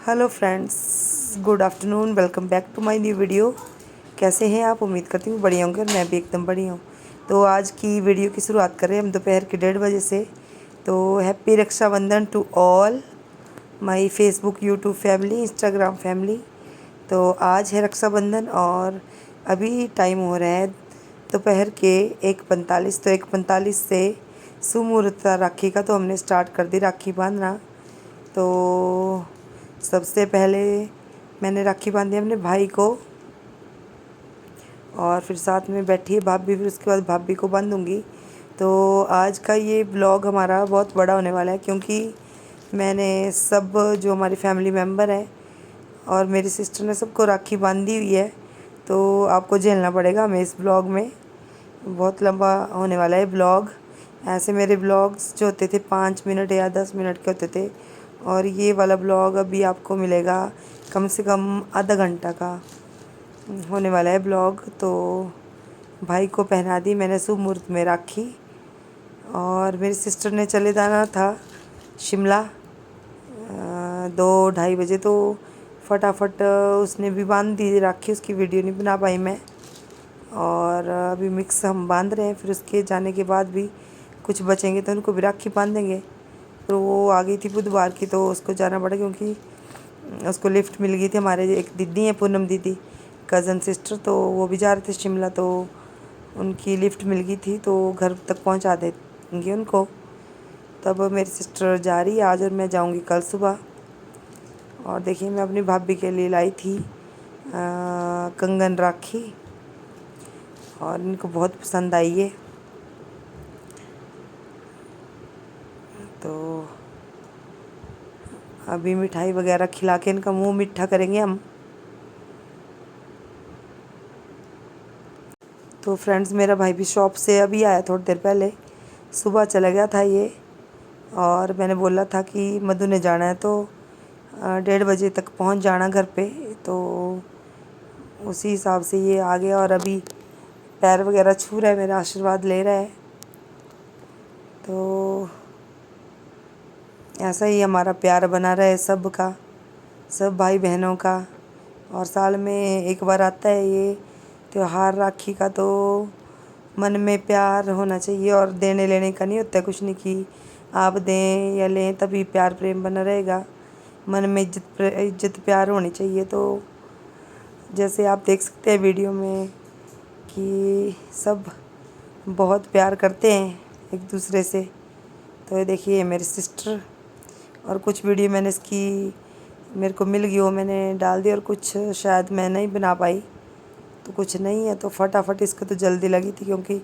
Hello friends, good afternoon. Welcome back to my new video. कैसे हैं आप? उम्मीद करती हूँ बढ़िया होंगे और मैं भी एकदम बढ़िया हूँ। तो आज की वीडियो की शुरुआत करें हम दोपहर के 1:30 से। तो happy Rakshabandhan to all my Facebook, YouTube family, Instagram family. तो आज है रक्षाबंधन और अभी टाइम हो रहा है दोपहर के 1:45। तो 1:45 से सुमुहूर्त था राखी का, तो हमने स्टार्ट कर दी राखी बांधना। तो सबसे पहले मैंने राखी बांधी अपने भाई को और फिर साथ में बैठी है भाभी, फिर उसके बाद भाभी को बांधूंगी। तो आज का ये ब्लॉग हमारा बहुत बड़ा होने वाला है, क्योंकि मैंने सब जो हमारी फैमिली मेम्बर हैं और मेरी सिस्टर ने सबको राखी बांधी हुई है। तो आपको झेलना पड़ेगा हमें इस ब्लॉग में। बहुत लंबा होने वाला है ब्लॉग। ऐसे मेरे ब्लॉग्स जो होते थे 5 मिनट या 10 मिनट के होते थे, और ये वाला ब्लॉग अभी आपको मिलेगा कम से कम आधा घंटा का होने वाला है ब्लॉग। तो भाई को पहना दी मैंने शुभ में राखी, और मेरी सिस्टर ने चले जाना था शिमला 2-2:30 बजे। तो फटाफट उसने भी बांध दी राखी, उसकी वीडियो नहीं बना पाई मैं। और अभी मिक्स हम बांध रहे हैं, फिर उसके जाने के बाद भी कुछ बचेंगे तो उनको भी राखी बांधेंगे। तो वो आ गई थी बुधवार की, तो उसको जाना पड़ा क्योंकि उसको लिफ्ट मिल गई थी। हमारे एक दीदी हैं, पूनम दीदी, कज़न सिस्टर, तो वो भी जा रहे थे शिमला, तो उनकी लिफ्ट मिल गई थी, तो घर तक पहुंचा देंगे उनको। तब मेरी सिस्टर जा रही है आज और मैं जाऊंगी कल सुबह। और देखिए, मैं अपनी भाभी के लिए लाई थी कंगन राखी, और इनको बहुत पसंद आई है। तो अभी मिठाई वगैरह खिला के इनका मुंह मीठा करेंगे हम। तो फ्रेंड्स, मेरा भाई भी शॉप से अभी आया थोड़ी देर पहले, सुबह चला गया था ये। और मैंने बोला था कि मधु ने जाना है तो 1:30 बजे तक पहुंच जाना घर पे, तो उसी हिसाब से ये आ गया। और अभी पैर वगैरह छू रहा है, मेरा आशीर्वाद ले रहा है। तो ऐसा ही हमारा प्यार बना रहे सब का, सब भाई बहनों का। और साल में एक बार आता है ये त्यौहार राखी का, तो मन में प्यार होना चाहिए और देने लेने का नहीं होता है कुछ नहीं, कि आप दें या लें तभी प्यार प्रेम बना रहेगा। मन में इज्जत प्यार होनी चाहिए। तो जैसे आप देख सकते हैं वीडियो में कि सब बहुत प्यार करते हैं एक दूसरे से। तो ये देखिए मेरी सिस्टर, और कुछ वीडियो मैंने इसकी मेरे को मिल गई वो मैंने डाल दी, और कुछ शायद मैं नहीं बना पाई, तो कुछ नहीं है। तो फटाफट इसको तो जल्दी लगी थी, क्योंकि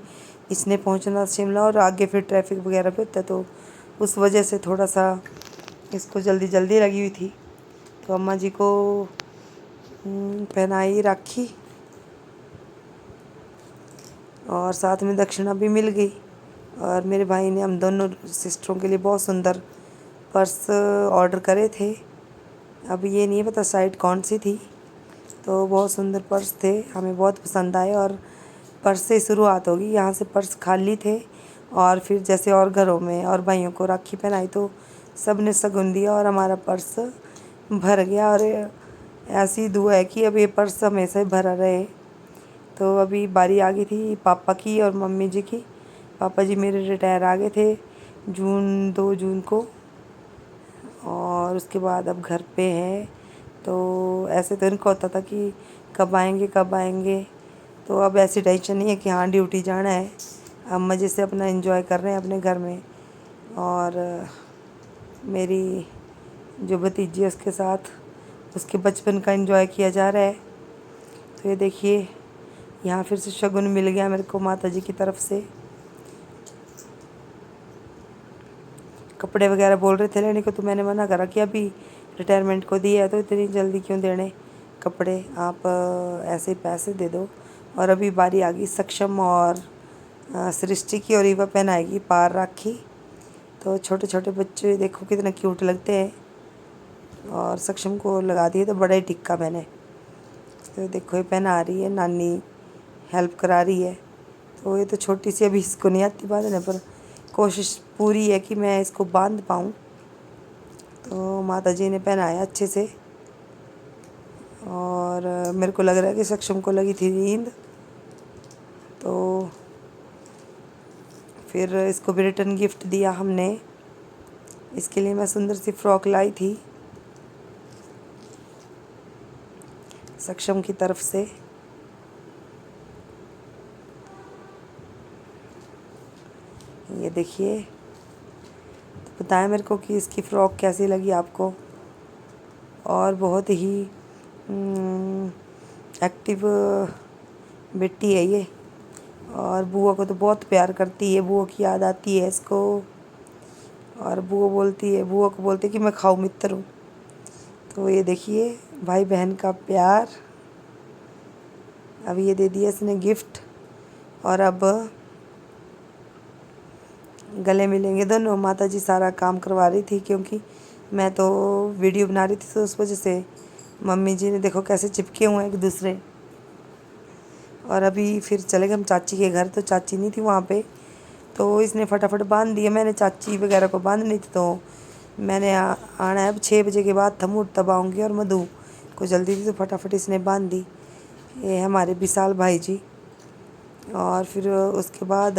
इसने पहुंचना शिमला और आगे फिर ट्रैफिक वगैरह भी होता है, तो उस वजह से थोड़ा सा इसको जल्दी जल्दी लगी हुई थी। तो अम्मा जी को पहनाई राखी, और साथ में दक्षिणा भी मिल गई। और मेरे भाई ने हम दोनों सिस्टरों के लिए बहुत सुंदर पर्स ऑर्डर करे थे। अब ये नहीं पता साइट कौन सी थी, तो बहुत सुंदर पर्स थे, हमें बहुत पसंद आए। और पर्स से शुरुआत होगी, यहाँ से पर्स खाली थे, और फिर जैसे और घरों में और भाइयों को राखी पहनाई तो सब ने शगुन दिया और हमारा पर्स भर गया। और ऐसी दुआ है कि अब ये पर्स हमेशा ही भरा रहे। तो अभी बारी आ गई थी पापा की और मम्मी जी की। पापा जी मेरे रिटायर आ गए थे 2 जून को, और उसके बाद अब घर पे हैं। तो ऐसे तो इनको होता था कि कब आएंगे कब आएंगे, तो अब ऐसी टेंशन नहीं है कि हाँ ड्यूटी जाना है। अब मज़े से अपना एंजॉय कर रहे हैं अपने घर में। और मेरी जो भतीजी है उसके साथ उसके बचपन का एंजॉय किया जा रहा है। तो ये देखिए, यहाँ फिर से शगुन मिल गया मेरे को माता जी की तरफ से। कपड़े वगैरह बोल रहे थे लेने को, तो मैंने मना करा कि अभी रिटायरमेंट को दिया है तो इतनी जल्दी क्यों देने कपड़े, आप ऐसे पैसे दे दो। और अभी बारी आ गई सक्षम और सृष्टि की, और ईवा पहनाएगी पार राखी। तो छोटे छोटे बच्चे देखो कितने क्यूट लगते हैं। और सक्षम को लगा दिए तो बड़ा ही टिक्का मैंने। तो देखो ये पहना रही है, नानी हेल्प करा रही है। तो ये तो छोटी सी, अभी इसको नहीं आती बांधने, पर कोशिश पूरी है कि मैं इसको बांध पाऊँ। तो माता जी ने पहनाया अच्छे से, और मेरे को लग रहा है कि सक्षम को लगी थी नींद, तो फिर इसको भी रिटर्न गिफ्ट दिया हमने। इसके लिए मैं सुंदर सी फ्रॉक लाई थी सक्षम की तरफ से। ये देखिए, तो बताएं मेरे को कि इसकी फ़्रॉक कैसी लगी आपको। और बहुत ही एक्टिव बेटी है ये, और बुआ को तो बहुत प्यार करती है, बुआ की याद आती है इसको। और बुआ को बोलती है कि मैं खाऊं मित्र हूँ। तो ये देखिए भाई बहन का प्यार। अब ये दे दिया इसने गिफ्ट, और अब गले मिलेंगे दोनों। माता जी सारा काम करवा रही थी, क्योंकि मैं तो वीडियो बना रही थी, तो उस वजह से मम्मी जी ने देखो कैसे चिपके हुए हैं एक दूसरे। और अभी फिर चले गए हम चाची के घर, तो चाची नहीं थी वहाँ पे, तो इसने फटाफट बांध दिया। मैंने चाची वगैरह को बांधनी थी, तो मैंने आना है अब 6 बजे के बाद, थमूट तब आऊँगी, और मधु को जल्दी थी तो फटाफट इसने बांध दी। ये हमारे विशाल भाई जी। और फिर उसके बाद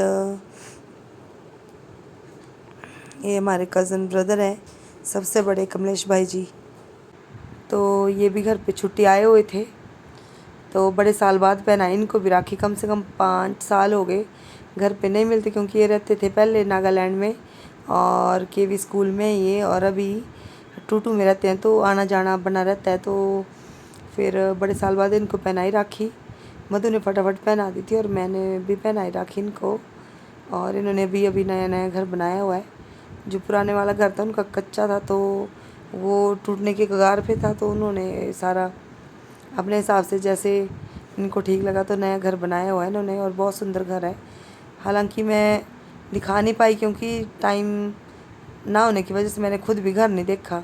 ये हमारे कज़न ब्रदर हैं सबसे बड़े, कमलेश भाई जी। तो ये भी घर पे छुट्टी आए हुए थे, तो बड़े साल बाद पहनाई इनको भी राखी। कम से कम 5 साल हो गए घर पे नहीं मिलते, क्योंकि ये रहते थे पहले नागालैंड में और केवी स्कूल में ये, और अभी टूटू में रहते हैं, तो आना जाना बना रहता है। तो फिर बड़े साल बाद इनको पहनाई राखी। मधु ने फटाफट पहना दी थी, और मैंने भी पहनाई राखी इनको। और इन्होंने भी अभी नया नया घर बनाया हुआ है। जो पुराने वाला घर था उनका कच्चा था, तो वो टूटने के कगार पे था, तो उन्होंने सारा अपने हिसाब से जैसे इनको ठीक लगा तो नया घर बनाया हुआ है इन्होंने, और बहुत सुंदर घर है। हालांकि मैं दिखा नहीं पाई, क्योंकि टाइम ना होने की वजह से मैंने खुद भी घर नहीं देखा।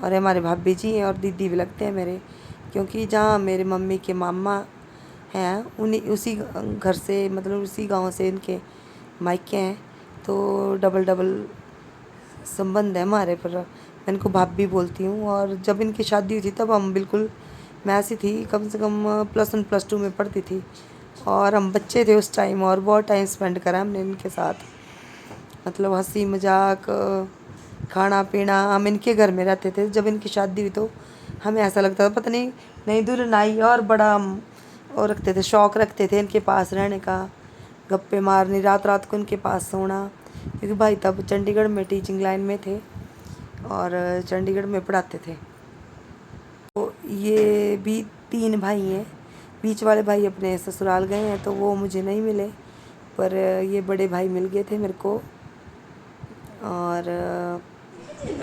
और हमारे भाभी जी हैं और दीदी भी लगते हैं मेरे, क्योंकि जहाँ मेरे मम्मी के मामा हैं उन्हीं उसी घर से, मतलब उसी गांव से इनके मायके हैं, तो डबल डबल संबंध है हमारे। पर मैं इनको भाभी बोलती हूँ। और जब इनकी शादी हुई थी तब हम बिल्कुल, मैं ऐसी थी कम से कम +1 +2 में पढ़ती थी, और हम बच्चे थे उस टाइम, और बहुत टाइम स्पेंड करा हमने इनके साथ। मतलब हंसी मजाक, खाना पीना, हम इनके घर में रहते थे। जब इनकी शादी हुई तो हमें ऐसा लगता था पता नहीं नई दुल्हन आई, और बड़ा हम और रखते थे, शौक़ रखते थे इनके पास रहने का, गप्पे मारनी, रात रात को इनके पास सोना। क्योंकि भाई तब चंडीगढ़ में टीचिंग लाइन में थे, और चंडीगढ़ में पढ़ाते थे। तो ये भी 3 भाई हैं। बीच वाले भाई अपने ससुराल गए हैं, तो वो मुझे नहीं मिले, पर ये बड़े भाई मिल गए थे मेरे को। और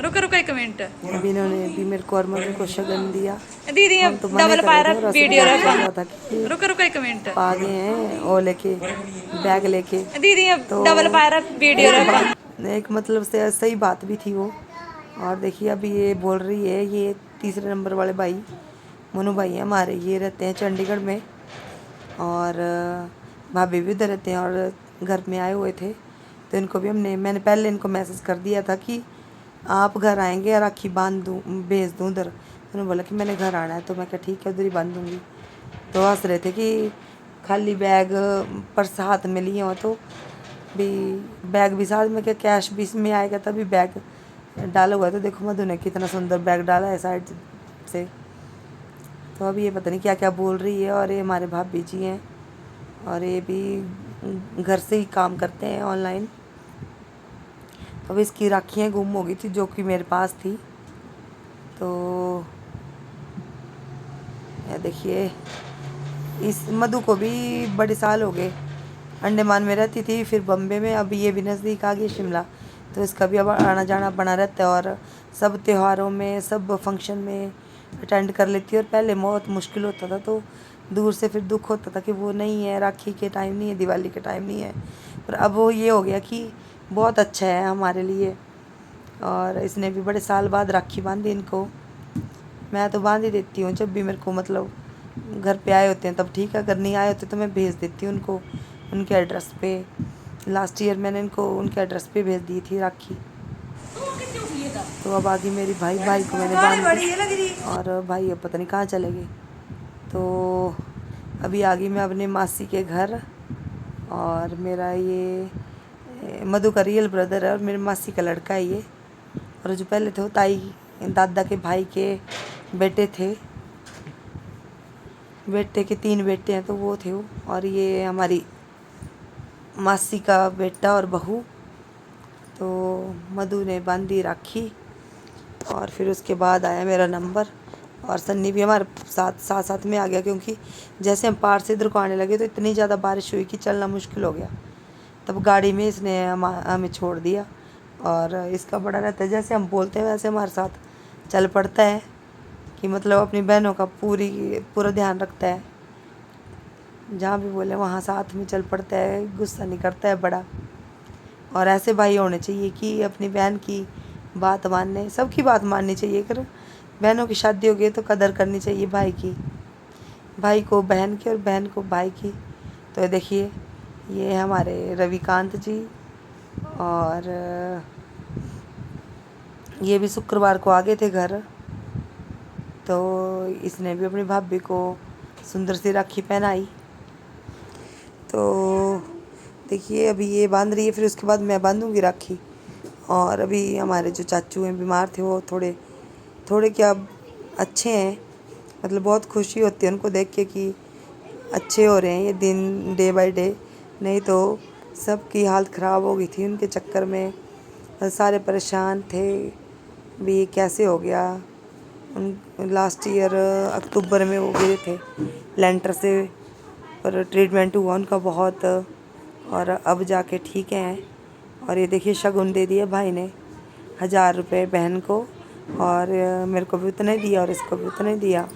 रुको रुको 1 मिनट। अभी इन्होंने भी मेरे को और मधु को शगन दिया। दीदी हम तो मना डबल कर रहे पायरा थे, और वीडियो असली रखा। रहा था कि रुको रुको 1 मिनट। आ गए हैं और लेके बैग लेके। दीदी तो डबल पायरा वीडियो रखा। एक मतलब से सही बात भी थी वो। और देखिए अभी ये बोल रही है, ये 3रे नंबर वाले भाई मनु भाई हैं हमारे, ये रहते हैं चंडीगढ़ में, और भाभी भी उधर रहते हैं, और घर में आए हुए थे। तो इनको भी मैंने पहले इनको मैसेज कर दिया था कि आप घर आएंगे, राखी बांध दूँ, भेज दूँ उधर। उन्होंने बोला कि मैंने घर आना है, तो मैं कहा ठीक है उधर ही बांध दूँगी। तो हंस रहे थे कि खाली बैग पर्स हाथ में लिए हो, तो भी बैग भी साथ में, क्या कैश भी इसमें आएगा तभी बैग डाला हुआ है। तो देखो मधु ने कितना सुंदर बैग डाला है साइड से। तो अभी ये पता नहीं क्या क्या बोल रही है। और ये हमारे भाभी जी हैं, और ये भी घर से ही काम करते हैं ऑनलाइन। अब इसकी राखियाँ गुम हो गई थी जो कि मेरे पास थी। तो ये देखिए, इस मधु को भी बड़े साल हो गए, अंडमान में रहती थी, फिर बम्बे में, अभी ये भी नज़दीक आ गई शिमला। तो इसका भी अब आना जाना बना रहता है, और सब त्योहारों में, सब फंक्शन में अटेंड कर लेती है। और पहले बहुत मुश्किल होता था, तो दूर से फिर दुख होता था कि वो नहीं है, राखी के टाइम नहीं है, दिवाली के टाइम नहीं है। पर अब वो ये हो गया कि बहुत अच्छा है हमारे लिए। और इसने भी बड़े साल बाद राखी बांधी इनको। मैं तो बांध ही देती हूँ जब भी मेरे को, मतलब घर पे आए होते हैं तब ठीक है, अगर नहीं आए होते तो मैं भेज देती हूँ उनको उनके एड्रेस पे। लास्ट ईयर मैंने इनको उनके एड्रेस पे भेज दी थी राखी। तो अब आगे मेरी भाई को मैंने बांध दी, और भाई अब पता नहीं कहाँ चले गए। तो अभी आ गई मैं अपने मासी के घर। और मेरा ये मधु का रियल ब्रदर है और मेरी मासी का लड़का है ये। और जो पहले थे वो ताई दादा के भाई के बेटे थे, बेटे के 3 बेटे हैं तो वो थे वो। और ये हमारी मासी का बेटा और बहू। तो मधु ने बांधी राखी और फिर उसके बाद आया मेरा नंबर। और सन्नी भी हमारे साथ साथ में आ गया, क्योंकि जैसे हम पार से इधर को आने लगे तो इतनी ज़्यादा बारिश हुई कि चलना मुश्किल हो गया। तब गाड़ी में इसने हमें छोड़ दिया। और इसका बड़ा रहता है, जैसे हम बोलते हैं वैसे हमारे साथ चल पड़ता है, कि मतलब अपनी बहनों का पूरा ध्यान रखता है। जहाँ भी बोले वहाँ साथ में चल पड़ता है, गुस्सा नहीं करता है बड़ा। और ऐसे भाई होने चाहिए कि अपनी बहन की बात मानने, सबकी बात माननी चाहिए। कर बहनों की शादी हो गई तो कदर करनी चाहिए भाई की, भाई को बहन की और बहन को भाई की। तो देखिए ये हमारे रविकांत जी। और ये भी शुक्रवार को आ गए थे घर। तो इसने भी अपनी भाभी को सुंदर सी राखी पहनाई। तो देखिए अभी ये बांध रही है, फिर उसके बाद मैं बांधूंगी राखी। और अभी हमारे जो चाचू हैं बीमार थे, वो थोड़े क्या अच्छे हैं। मतलब बहुत खुशी होती है उनको देख के कि अच्छे हो रहे हैं ये दिन डे बाय डे। नहीं तो सबकी हालत ख़राब हो गई थी उनके चक्कर में, सारे परेशान थे भी ये कैसे हो गया। उन लास्ट ईयर अक्टूबर में वो गए थे लेंटर से, पर ट्रीटमेंट हुआ उनका बहुत। और अब जाके ठीक हैं। और ये देखिए शगुन दे दिया भाई ने 1000 रुपये बहन को, और मेरे को भी उतना ही दिया और इसको भी उतना ही दिया।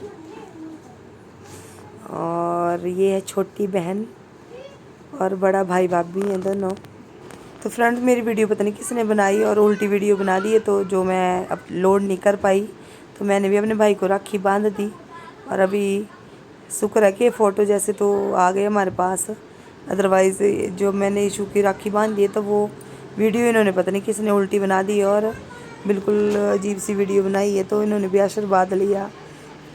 और ये है छोटी बहन और बड़ा भाई भाभी हैं दोनों। तो फ्रेंड्स मेरी वीडियो पता नहीं किसने बनाई और उल्टी वीडियो बना दी है, तो जो मैं अपलोड नहीं कर पाई, तो मैंने भी अपने भाई को राखी बांध दी। और अभी शुक्र है कि फ़ोटो जैसे तो आ गए हमारे पास, अदरवाइज़ जो मैंने इशू की राखी बांध दी है तो वो वीडियो इन्होंने पता नहीं किसने उल्टी बना दी और बिल्कुल अजीब सी वीडियो बनाई है। तो इन्होंने भी आशीर्वाद लिया,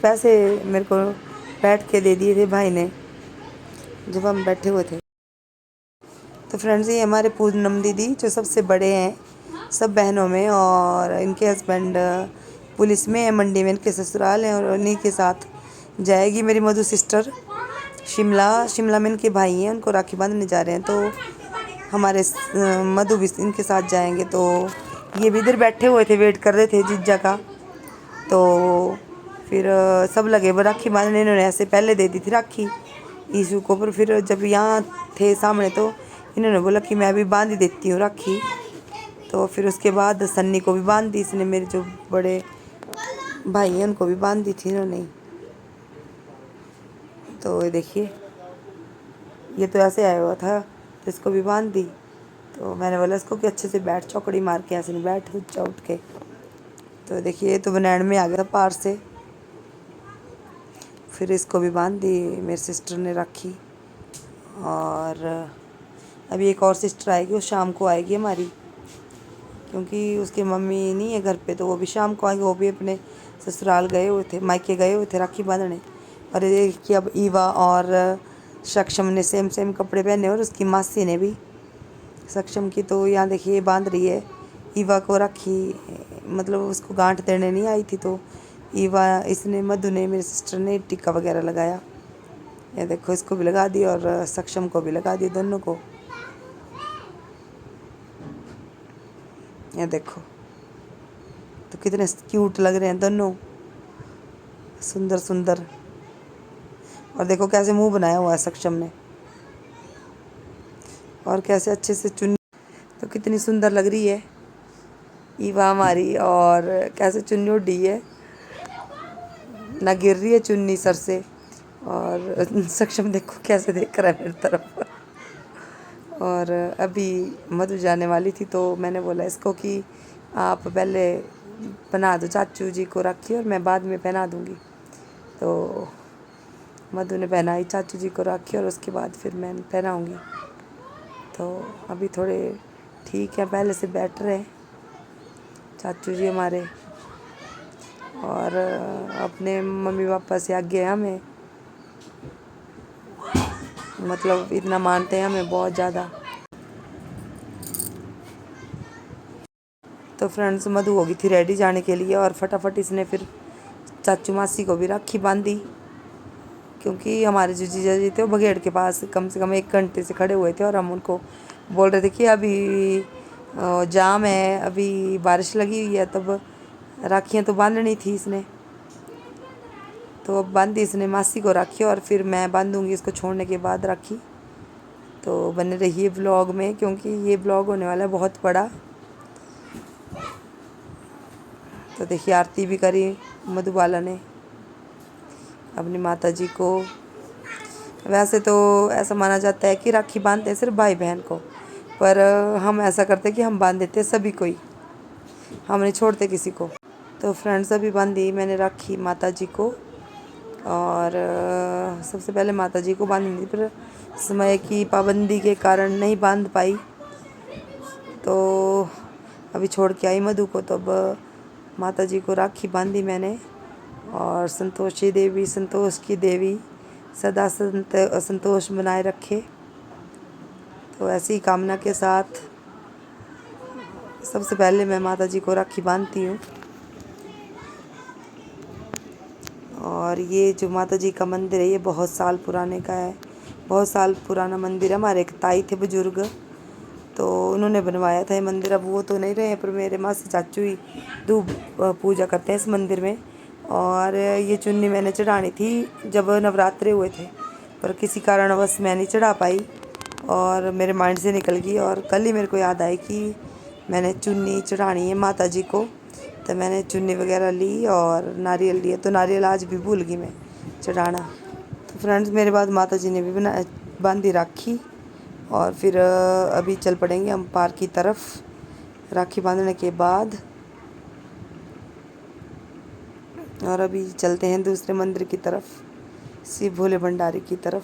पैसे मेरे को बैठ के दे दिए थे भाई ने जब हम बैठे हुए थे। तो फ्रेंड्स ये हमारे पूनम दीदी जो सबसे बड़े हैं सब बहनों में, और इनके हस्बैंड पुलिस में है, मंडी में इनके ससुराल हैं। और उन्हीं के साथ जाएगी मेरी मधु सिस्टर शिमला में इनके भाई हैं, उनको राखी बांधने जा रहे हैं। तो हमारे मधु भी इनके साथ जाएंगे। तो ये भी इधर बैठे हुए थे, वेट कर रहे थे जीजा का। तो फिर सब लगे वो राखी बांधने। इन्होंने ऐसे पहले दे दी थी राखी ईशू को, पर फिर जब यहाँ थे सामने तो इन्होंने बोला कि मैं भी बांध ही देती हूँ राखी। तो फिर उसके बाद सन्नी को भी बांध दी इसने, मेरे जो बड़े भाई हैं उनको भी बांध दी थी इन्होंने। तो ये देखिए ये तो ऐसे आया हुआ था तो इसको भी बांध दी। तो मैंने बोला इसको कि अच्छे से बैठ, चौकड़ी मार के ऐसे नहीं बैठ उठ के। तो देखिए ये तो बनैन में आ गया था पार से। फिर इसको भी बांध दी मेरी सिस्टर ने राखी। और अभी एक और सिस्टर आएगी, वो शाम को आएगी हमारी, क्योंकि उसकी मम्मी नहीं है घर पे, तो वो भी शाम को आएंगे। वो भी अपने ससुराल गए हुए थे, मायके गए हुए थे राखी बांधने। और ये कि अब ईवा और सक्षम ने सेम कपड़े पहने, और उसकी मासी ने भी सक्षम की। तो यहाँ देखिए बांध रही है ईवा को राखी, मतलब उसको गांठ देने नहीं आई थी। तो ईवा इसने मधु ने मेरी सिस्टर ने टिक्का वगैरह लगाया। ये देखो इसको भी लगा दी और सक्षम को भी लगा दी, दोनों को। ये देखो तो कितने क्यूट लग रहे हैं दोनों, सुंदर सुंदर। और देखो कैसे मुंह बनाया हुआ है सक्षम ने, और कैसे अच्छे से चुन्नी, तो कितनी सुंदर लग रही है ईवा हमारी। और कैसे चुन्नी उड़ी है, ना गिर रही है चुन्नी सर से। और सक्षम देखो कैसे देख रहा है मेरी तरफ। और अभी मधु जाने वाली थी, तो मैंने बोला इसको कि आप पहले पहना दो चाचू जी को राखी और मैं बाद में पहना दूँगी। तो मधु ने पहनाई चाचू जी को राखी और उसके बाद फिर मैं पहनाऊँगी। तो अभी थोड़े ठीक है, पहले से बेटर है चाचू जी हमारे। और अपने मम्मी पापा से आगे हैं हमें, मतलब इतना मानते हैं हमें बहुत ज़्यादा। तो फ्रेंड्स मधु हो गई थी रेडी जाने के लिए और फटाफट इसने फिर चाचू मासी को भी राखी बांधी, क्योंकि हमारे जो जीजा जी थे वो बघेड़ के पास कम से कम 1 घंटे से खड़े हुए थे और हम उनको बोल रहे थे कि अभी जाम है, अभी बारिश लगी हुई है, तब राखियाँ तो बांधनी थी इसने। तो अब बांधी इसने मासी को राखी और फिर मैं बांधूंगी इसको छोड़ने के बाद राखी। तो बने रहिए ब्लॉग में, क्योंकि ये ब्लॉग होने वाला है बहुत बड़ा। तो देखिए आरती भी करी मधुबाला ने अपनी माता जी को। वैसे तो ऐसा माना जाता है कि राखी बांधते हैं सिर्फ भाई बहन को, पर हम ऐसा करते हैं कि हम बांध देते हैं सभी को ही, हम नहीं छोड़ते किसी को। तो फ्रेंड्स अभी बांधी मैंने राखी माता जी को, और सबसे पहले माता जी को बांधी थी, पर समय की पाबंदी के कारण नहीं बांध पाई, तो अभी छोड़ के आई मधु को। तो अब माता जी को राखी बांधी मैंने। और संतोषी देवी, संतोष की देवी सदा संतोष बनाए रखे, तो ऐसी कामना के साथ सबसे पहले मैं माता जी को राखी बांधती हूँ। और ये जो माता जी का मंदिर है ये बहुत साल पुराने का है, बहुत साल पुराना मंदिर है। हमारे एक ताई थे बुजुर्ग, तो उन्होंने बनवाया था ये मंदिर। अब वो तो नहीं रहे, पर मेरे मासी चाचू ही धूप पूजा करते हैं इस मंदिर में। और ये चुन्नी मैंने चढ़ानी थी जब नवरात्रे हुए थे, पर किसी कारणवश मैं नहीं चढ़ा पाई और मेरे माइंड से निकल गई। और कल ही मेरे को याद आई कि मैंने चुन्नी चढ़ानी है माता जी को, तो मैंने चुन्नी वगैरह ली और नारियल लिया। तो नारियल आज भी भूल गई मैं चढ़ाना। तो फ्रेंड्स मेरे बाद माता जी ने भी बांधी राखी, और फिर अभी चल पड़ेंगे हम पार्क की तरफ राखी बांधने के बाद। और अभी चलते हैं दूसरे मंदिर की तरफ, शिव भोले भंडारी की तरफ।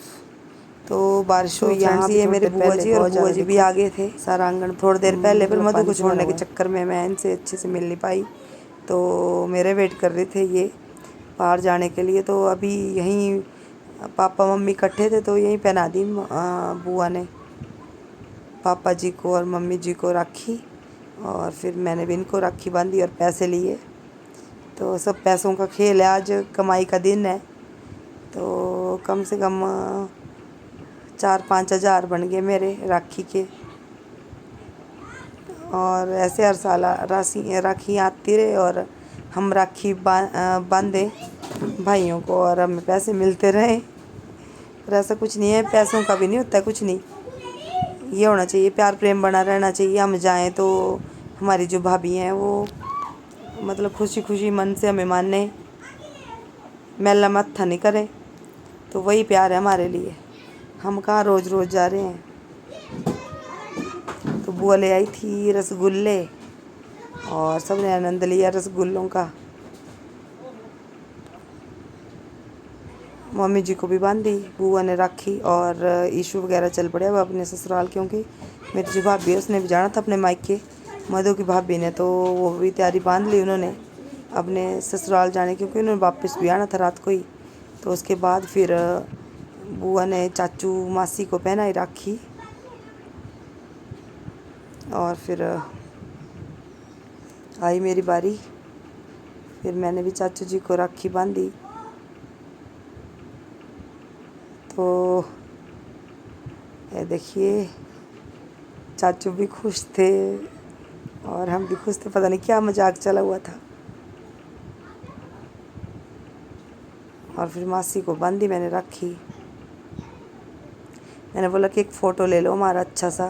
तो बारिश हुई यहाँ भी, ये मेरे बुआ जी और बुआ जी भी आ गए थे सारा आंगन थोड़ी देर पहले, पर मधु को छोड़ने के चक्कर में मैं इनसे अच्छे से मिल नहीं पाई, तो मेरे वेट कर रहे थे ये बाहर जाने के लिए। तो अभी यहीं पापा मम्मी इकट्ठे थे, तो यहीं पहना दी बुआ ने पापा जी को और मम्मी जी को राखी, और फिर मैंने भी इनको राखी बांधी और पैसे लिए। तो सब पैसों का खेल है, आज कमाई का दिन है, तो कम से कम 4-5 हज़ार बन गए मेरे राखी के। और ऐसे हर साल राखी आती रहे और हम राखी बांधे भाइयों को और हमें पैसे मिलते रहे। पर ऐसा कुछ नहीं है, पैसों का भी नहीं होता कुछ नहीं, ये होना चाहिए, प्यार प्रेम बना रहना चाहिए। हम जाएं तो हमारी जो भाभी हैं वो मतलब खुशी खुशी मन से हमें माने, मैला मत्था नहीं करें, तो वही प्यार है हमारे लिए। हम कहाँ रोज़ रोज़ जा रहे हैं। तो बुआ ले आई थी रसगुल्ले और सबने आनंद लिया रसगुल्लों का। मम्मी जी को भी बांधी बुआ ने राखी, और ईशू वगैरह चल पड़े अब अपने ससुराल, क्योंकि मेरी जो भाभी है उसने भी जाना था अपने मायके। मधु की भाभी ने तो वो भी तैयारी बांध ली उन्होंने अपने ससुराल जाने, क्योंकि उन्होंने वापस भी आना था रात को ही। तो उसके बाद फिर बुआ ने चाचू मासी को पहनाई राखी, और फिर आई मेरी बारी, फिर मैंने भी चाचू जी को राखी बांधी। तो ये देखिए चाचू भी खुश थे और हम भी खुश थे, पता नहीं क्या मजाक चला हुआ था। और फिर मासी को बांधी मैंने राखी। मैंने बोला कि एक फ़ोटो ले लो हमारा अच्छा सा,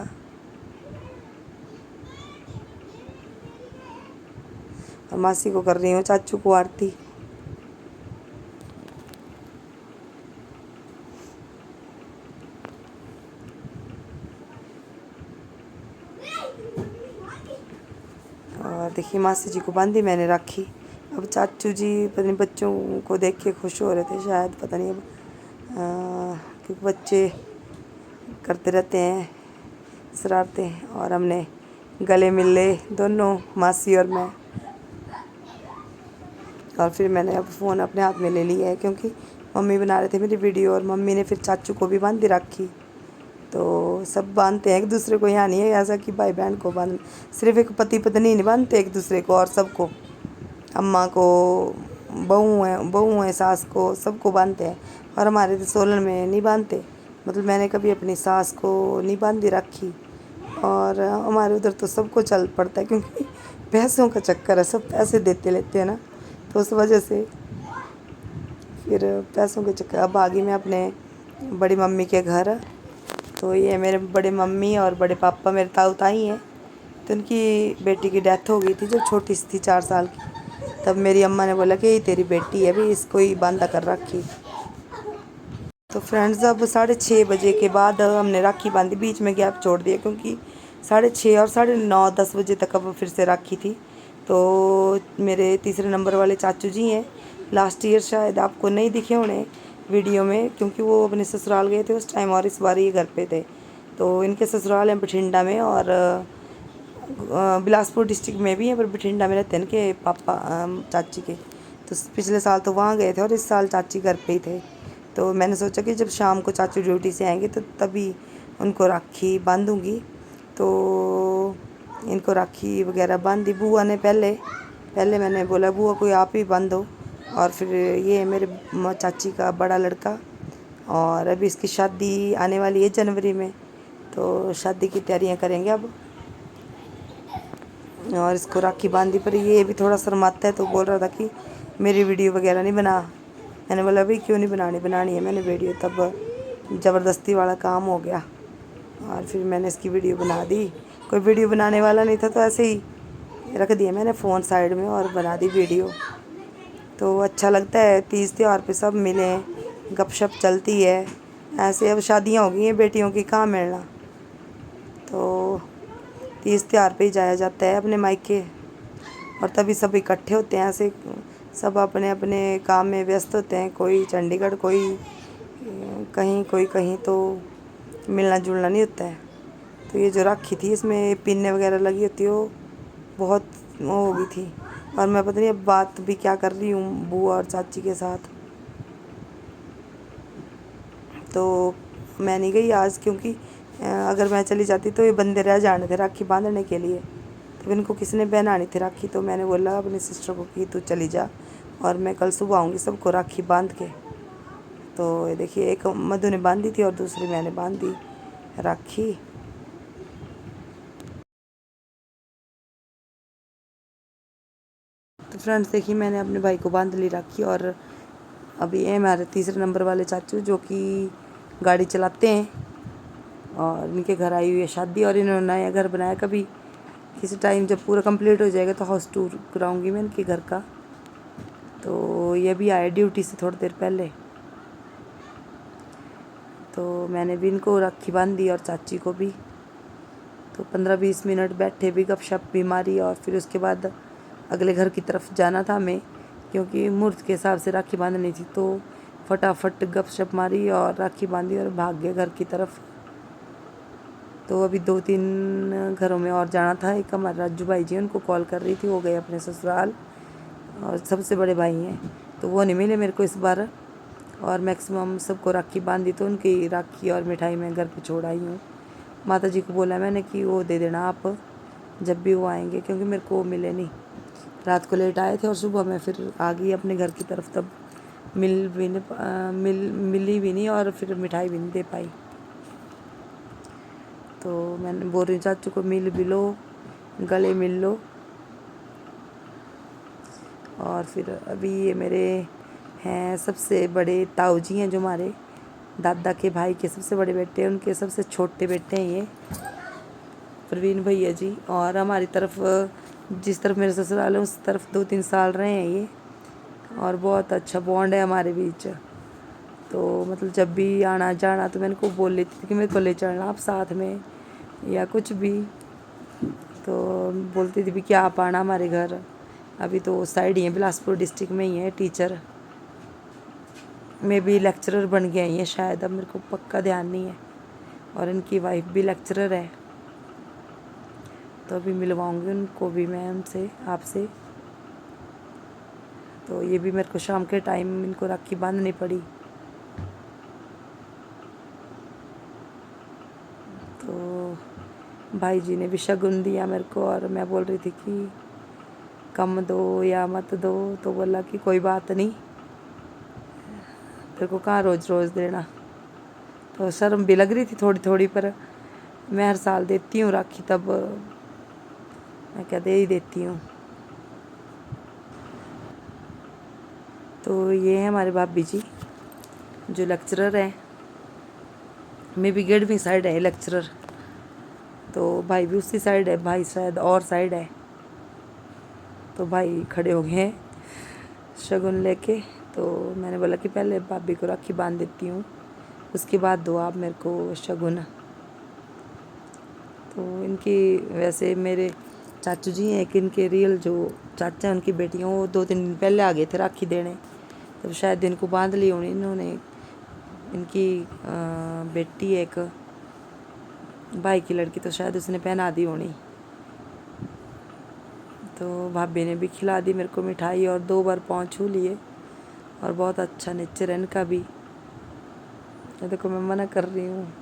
और मासी को कर रही हूँ चाचू को आरती। और देखिए मासी जी को बांधी मैंने राखी। अब चाचू जी पता नहीं बच्चों को देख के खुश हो रहे थे शायद, पता नहीं अब क्योंकि बच्चे करते रहते हैं शरारतें। और हमने गले मिले दोनों मासी और मैं, और फिर मैंने अब फ़ोन अपने हाथ में ले लिया है, क्योंकि मम्मी बना रहे थे मेरी वीडियो, और मम्मी ने फिर चाचू को भी बांधी राखी। तो सब बांधते हैं एक दूसरे को। यहाँ नहीं है ऐसा कि भाई बहन को बांध, सिर्फ एक पति पत्नी नहीं बांधते एक दूसरे को, और सबको, अम्मा को, बहू है, सास को, सबको बांधते हैं। और हमारे तो सोलन में नहीं बांधते, मतलब मैंने कभी अपनी सास को नहीं बांधी राखी। और हमारे उधर तो सबको चल पड़ता है, क्योंकि पैसों का चक्कर है, सब पैसे देते लेते हैं ना, तो उस वजह से फिर पैसों के चक्कर। अब आ गई मैं अपने बड़ी मम्मी के घर। तो ये मेरे बड़े मम्मी और बड़े पापा मेरे ताऊ ताई हैं। तो उनकी बेटी की डेथ हो गई थी जब छोटी सी थी, 4 साल की। तब मेरी अम्मा ने बोला कि ये तेरी बेटी है भी, इसको ही बांधा कर राखी। तो फ्रेंड्स अब 6:30 बजे के बाद हमने राखी बांधी, बीच में गैप छोड़ दिया, क्योंकि 6:30 और 9:30 10 बजे तक अब फिर से राखी थी। तो मेरे तीसरे नंबर वाले चाचू जी हैं, लास्ट ईयर शायद आपको नहीं दिखे होने वीडियो में, क्योंकि वो अपने ससुराल गए थे उस टाइम, और इस बार ये घर पे थे। तो इनके ससुराल हैं बठिंडा में, और बिलासपुर डिस्ट्रिक्ट में भी हैं, पर बठिंडा में रहते हैं इनके पापा, चाची के। तो पिछले साल तो वहाँ गए थे, और इस साल चाची घर पे ही थे। तो मैंने सोचा कि जब शाम को चाचू ड्यूटी से आएंगे तो तभी उनको राखी बांधूंगी। तो इनको राखी वगैरह बांधी बुआ ने। पहले मैंने बोला बुआ कोई आप ही बांधो, और फिर ये मेरे चाची का बड़ा लड़का, और अभी इसकी शादी आने वाली है जनवरी में, तो शादी की तैयारियां करेंगे अब। और इसको राखी बांधी, पर ये भी थोड़ा शर्माता है, तो बोल रहा था कि मेरी वीडियो वगैरह नहीं बना। मैंने बोला भाई क्यों नहीं बनानी है मैंने वीडियो। तब ज़बरदस्ती वाला काम हो गया, और फिर मैंने इसकी वीडियो बना दी। कोई वीडियो बनाने वाला नहीं था, तो ऐसे ही रख दिया मैंने फ़ोन साइड में और बना दी वीडियो। तो अच्छा लगता है, तीज त्यौहार पे सब मिले, गपशप चलती है ऐसे। अब शादियां हो गई हैं बेटियों की, कहाँ मिलना, तो तीज त्यौहार पे ही जाया जाता है अपने मायके, और तभी सब इकट्ठे होते हैं ऐसे। सब अपने अपने काम में व्यस्त होते हैं, कोई चंडीगढ़, कोई कहीं, कोई कहीं, तो मिलना जुलना नहीं होता है। तो ये जो राखी थी इसमें पिन्ने वगैरह लगी होती है, वो बहुत वो हो गई थी। और मैं पता नहीं अब बात भी क्या कर रही हूँ बुआ और चाची के साथ। तो मैं नहीं गई आज, क्योंकि अगर मैं चली जाती तो ये बंदे रह जाने थे राखी बांधने के लिए। तो इनको किसने पहनानी थी राखी, तो मैंने बोला अपनी सिस्टर को कि तू चली जा, और मैं कल सुबह आऊँगी सबको राखी बांध के। तो ये देखिए, एक मधु ने बांधी थी और दूसरी मैंने बांधी राखी। तो फ्रेंड्स देखिए, मैंने अपने भाई को बांध ली राखी। और अभी ये हमारे तीसरे नंबर वाले चाचू जो कि गाड़ी चलाते हैं, और इनके घर आई हुई है शादी, और इन्होंने नया घर बनाया। कभी किसी टाइम जब पूरा कंप्लीट हो जाएगा तो हाउस टूर कराऊंगी मैं इनके घर का। तो ये भी आए ड्यूटी से थोड़ी देर पहले, तो मैंने भी इनको राखी बांधी और चाची को भी। तो 15-20 मिनट बैठे भी, गपशप भी मारी, और फिर उसके बाद अगले घर की तरफ जाना था हमें, क्योंकि मुहूर्त के हिसाब से राखी बांधनी थी। तो फटाफट गपशप मारी और राखी बांधी और भाग गए घर की तरफ। तो अभी 2-3 घरों में और जाना था। एक हमारे राजू भाई जी, उनको कॉल कर रही थी, वो गए अपने ससुराल, और सबसे बड़े भाई हैं तो वो नहीं मिले मेरे को इस बार। और मैक्सिमम सबको राखी बांधी, तो उनकी राखी और मिठाई मैं घर पे छोड़ आई हूँ। माता जी को बोला मैंने कि वो दे देना आप जब भी वो आएंगे, क्योंकि मेरे को वो मिले नहीं। रात को लेट आए थे और सुबह मैं फिर आ गई अपने घर की तरफ, तब मिली भी नहीं, और फिर मिठाई भी नहीं दे पाई। तो मैंने बोल रही चाचू को मिल भी लो, गले मिल लो। और फिर अभी ये मेरे हैं सबसे बड़े ताऊ जी हैं, जो हमारे दादा के भाई के सबसे बड़े बेटे हैं, उनके सबसे छोटे बेटे हैं ये प्रवीण भैया जी। और हमारी तरफ, जिस तरफ मेरे ससुराल है उस तरफ 2-3 साल रहे हैं ये, और बहुत अच्छा बॉन्ड है हमारे बीच। तो मतलब जब भी आना जाना तो मैं इनको बोल लेती थी कि मेरे को ले चलना आप साथ में, या कुछ भी। तो बोलती थी भी कि आप आना हमारे घर। अभी तो साइड ही है, बिलासपुर डिस्ट्रिक्ट में ही है, टीचर में भी लेक्चरर बन गए हैं शायद, अब मेरे को पक्का ध्यान नहीं है। और इनकी वाइफ भी लेक्चरर है। तो अभी मिलवाऊंगी उनको भी मैं उनसे, आपसे। तो ये भी मेरे को शाम के टाइम इनको राखी बांधनी पड़ी। भाई जी ने भी शगुन दिया मेरे को, और मैं बोल रही थी कि कम दो या मत दो, तो बोला कि कोई बात नहीं, तेरे को कहाँ रोज़ रोज़ देना। तो शर्म भी लग रही थी थोड़ी थोड़ी, पर मैं हर साल देती हूँ राखी, तब मैं क्या दे ही देती हूँ। तो ये है हमारे भाभी जी जो लेक्चरर है, मैं भी 11वीं साइड है लेक्चरर, तो भाई भी उसी साइड है, भाई शायद और साइड है। तो भाई खड़े हो गए हैं शगुन लेके, तो मैंने बोला कि पहले भाभी को राखी बांध देती हूँ, उसके बाद दो आप मेरे को शगुन। तो इनकी वैसे मेरे चाचू जी हैं, एक इनके रियल जो चाचा हैं उनकी बेटियाँ, वो 2-3 दिन पहले आ गए थे राखी देने, तो शायद इनको बांध ली होनी इन्होंने। इनकी बेटी है एक भाई की लड़की, तो शायद उसने पहना दी होनी। तो भाभी ने भी खिला दी मेरे को मिठाई, और 2 बार पाँव छू लिए, और बहुत अच्छा नेचर है इनका भी। ये देखो मैं मना कर रही हूँ।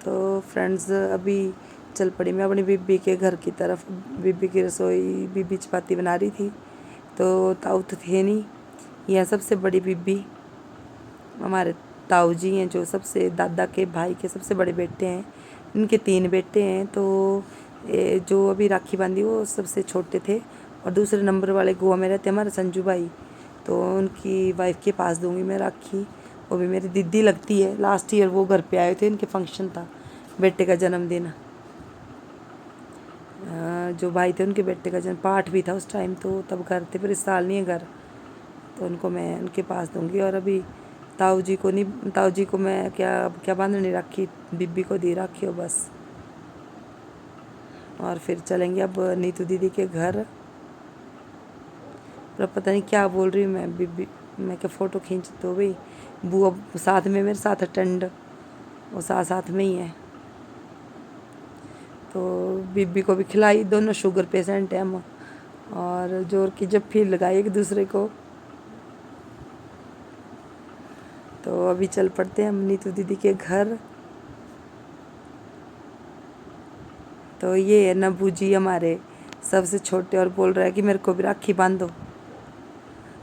तो फ्रेंड्स अभी चल पड़ी मैं अपनी बीबी के घर की तरफ। बीबी की रसोई, बीबी चपाती बना रही थी, तो ताऊ तो थे नहीं। यह सबसे बड़ी बीबी हमारे ताऊ जी हैं, जो सबसे दादा के भाई के सबसे बड़े बेटे हैं। इनके 3 बेटे हैं, तो जो अभी राखी बांधी वो सबसे छोटे थे, और दूसरे नंबर वाले गोवा में रहते हमारे संजू भाई, तो उनकी वाइफ के पास दूंगी मैं राखी। वो भी मेरी दीदी लगती है। लास्ट ईयर वो घर पे आए थे, इनके फंक्शन था, बेटे का जन्मदिन। जो भाई थे उनके बेटे का जन्म पाठ भी था उस टाइम, तो तब घर थे, पर इस साल नहीं है घर, तो उनको मैं उनके पास दूंगी। और अभी ताऊ जी को नहीं, ताऊ जी को मैं क्या बांधनी राखी, बीबी को दी राखी हो बस। और फिर चलेंगे अब नीतू दीदी के घर। पर पता नहीं क्या बोल रही हूँ मैं, बीबी मैं क्या फ़ोटो खींच तो भाई, बुआ साथ में मेरे साथ अटेंड, वो साथ में ही है। तो बीबी को भी खिलाई, दोनों शुगर पेशेंट हैं हम, और जोर की जफ्फी लगाई एक दूसरे को। तो अभी चल पड़ते हैं हम नीतू दीदी के घर। तो ये है नब्बू जी हमारे सबसे छोटे, और बोल रहा है कि मेरे को भी राखी बांधो।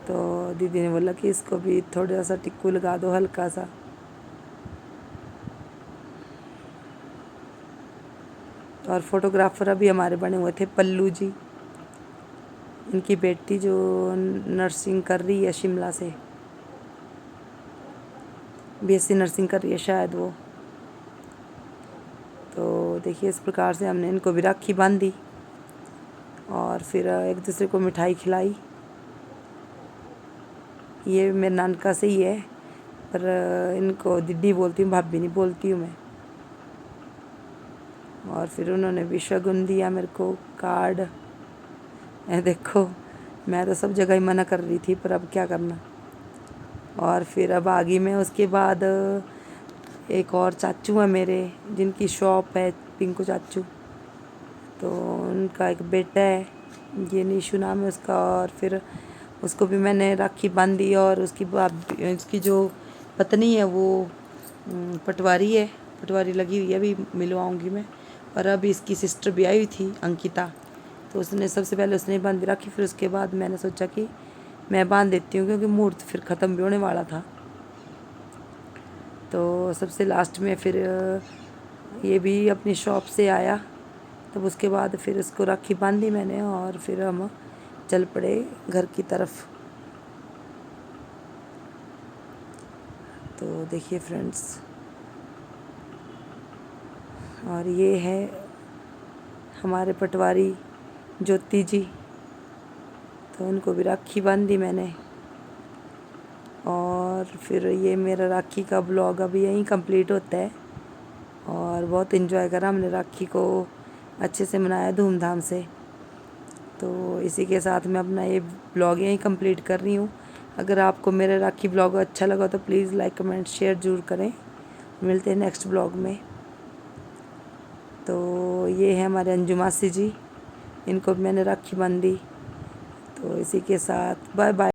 तो दीदी ने बोला कि इसको भी थोड़ा सा टिक्कू लगा दो, हल्का सा। और फोटोग्राफर अभी हमारे बने हुए थे पल्लू जी, इनकी बेटी जो नर्सिंग कर रही है शिमला से, बीएससी नर्सिंग कर रही है शायद वो। तो देखिए इस प्रकार से हमने इनको भी राखी बांधी, और फिर एक दूसरे को मिठाई खिलाई। ये मेरे नानका से ही है, पर इनको दीदी बोलती हूँ, भाभी नहीं बोलती हूँ मैं। और फिर उन्होंने भी शगुन दिया मेरे को, कार्ड। देखो मैं तो सब जगह ही मना कर रही थी, पर अब क्या करना। और फिर अब आ गई मैं। उसके बाद एक और चाचू है मेरे, जिनकी शॉप है, पिंकू चाचू, तो उनका एक बेटा है, ये निशु नाम है उसका। और फिर उसको भी मैंने राखी बांधी, और उसकी जो पत्नी है वो पटवारी है, पटवारी लगी हुई है, अभी मिलवाऊंगी मैं। और अभी इसकी सिस्टर भी आई हुई थी अंकिता, तो उसने सबसे पहले उसने बांधी राखी, फिर उसके बाद मैंने सोचा कि मैं बांध देती हूँ, क्योंकि मुहूर्त फिर ख़त्म भी होने वाला था। तो सबसे लास्ट में फिर ये भी अपनी शॉप से आया, तब उसके बाद फिर उसको राखी बांधी मैंने, और फिर हम चल पड़े घर की तरफ। तो देखिए फ्रेंड्स, और ये है हमारे पटवारी ज्योति जी, तो उनको भी राखी बांधी मैंने। और फिर ये मेरा राखी का ब्लॉग अभी यहीं कंप्लीट होता है, और बहुत इन्जॉय करा हमने, राखी को अच्छे से मनाया धूमधाम से। तो इसी के साथ मैं अपना ये ब्लॉग यहीं कंप्लीट कर रही हूँ। अगर आपको मेरा राखी ब्लॉग अच्छा लगा तो प्लीज़ लाइक कमेंट शेयर ज़रूर करें। मिलते हैं नेक्स्ट ब्लॉग में। तो ये है हमारे अंजू मासी जी, इनको मैंने राखी बांधी। तो इसी के साथ बाय बाय।